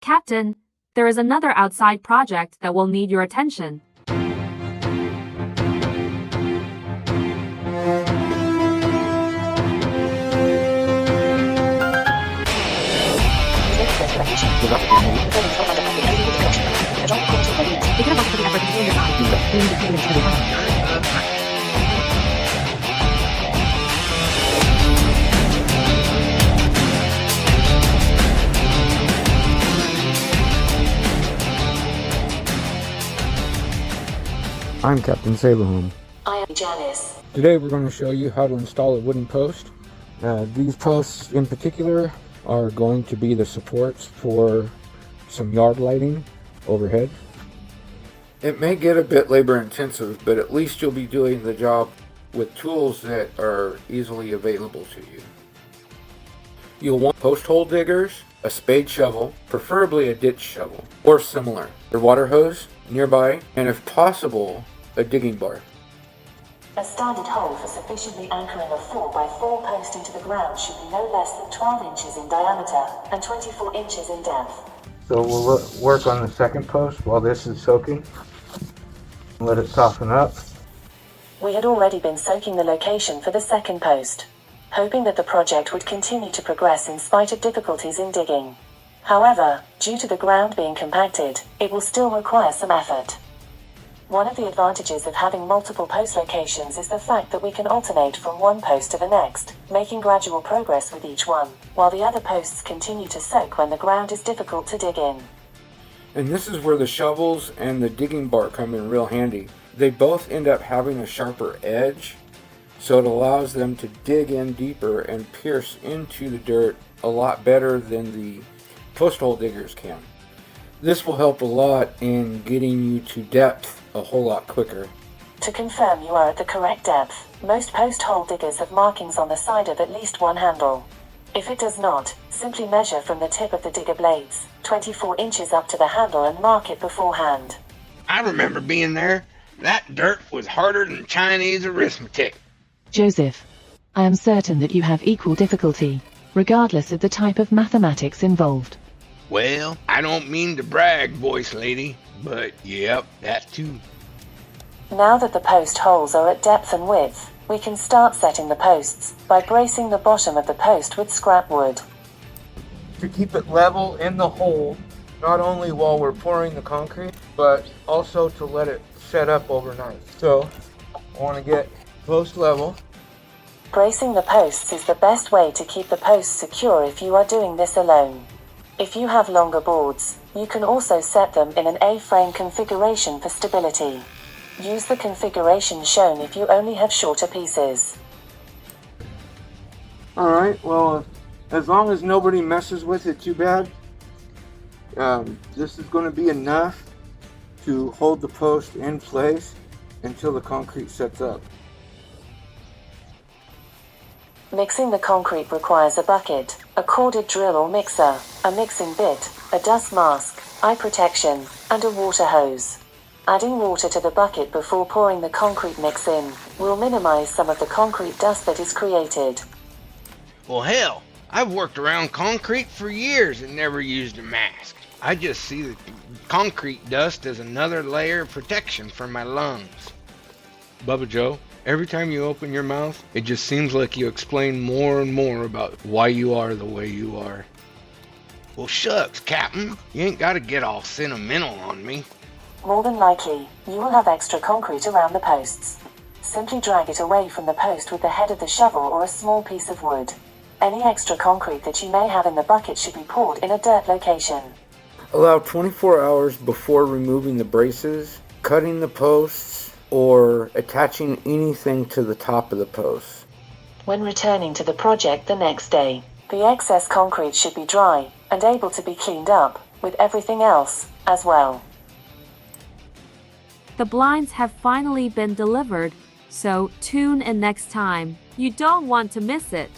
Captain, there is another outside project that will need your attention. I'm Captain Saberhome. I am J.A.N.I.S. Today we're going to show you how to install a wooden post. These posts in particular are going to be the supports for some yard lighting overhead. It may get a bit labor intensive, but at least you'll be doing the job with tools that are easily available to you. You'll want post hole diggers, a spade shovel, preferably a ditch shovel, or similar, your water hose nearby, and if possible, a digging bar. A standard hole for sufficiently anchoring a 4x4 post into the ground should be no less than 12 inches in diameter and 24 inches in depth. So we'll work on the second post while this is soaking. Let it soften up. We had already been soaking the location for the second post, hoping that the project would continue to progress in spite of difficulties in digging. However, due to the ground being compacted, it will still require some effort. One of the advantages of having multiple post locations is the fact that we can alternate from one post to the next, making gradual progress with each one, while the other posts continue to soak when the ground is difficult to dig in. And this is where the shovels and the digging bar come in real handy. They both end up having a sharper edge, so it allows them to dig in deeper and pierce into the dirt a lot better than the post hole diggers can. This will help a lot in getting you to depth a whole lot quicker. To confirm you are at the correct depth, most post hole diggers have markings on the side of at least one handle. If it does not, simply measure from the tip of the digger blades, 24 inches up to the handle, and mark it beforehand. I remember being there. That dirt was harder than Chinese arithmetic. Joseph, I am certain that you have equal difficulty, regardless of the type of mathematics involved. Well, I don't mean to brag, voice lady, but yep, that too. Now that the post holes are at depth and width, we can start setting the posts by bracing the bottom of the post with scrap wood. To keep it level in the hole, not only while we're pouring the concrete, but also to let it set up overnight. So, I want to get post level. Bracing the posts is the best way to keep the posts secure if you are doing this alone. If you have longer boards, you can also set them in an A-frame configuration for stability. Use the configuration shown if you only have shorter pieces. Alright, well, as long as nobody messes with it too bad, this is going to be enough to hold the post in place until the concrete sets up. Mixing the concrete requires a bucket, a corded drill or mixer, a mixing bit, a dust mask, eye protection, and a water hose. Adding water to the bucket before pouring the concrete mix in will minimize some of the concrete dust that is created. Well, hell, I've worked around concrete for years and never used a mask. I just see the concrete dust as another layer of protection for my lungs. Bubba Joe, every time you open your mouth, it just seems like you explain more and more about why you are the way you are. Well, shucks, Captain, you ain't gotta get all sentimental on me. More than likely, you will have extra concrete around the posts. Simply drag it away from the post with the head of the shovel or a small piece of wood. Any extra concrete that you may have in the bucket should be poured in a dirt location. Allow 24 hours before removing the braces, cutting the posts, or attaching anything to the top of the posts. When returning to the project the next day, the excess concrete should be dry and able to be cleaned up, with everything else as well. The blinds have finally been delivered, so tune in next time. You don't want to miss it.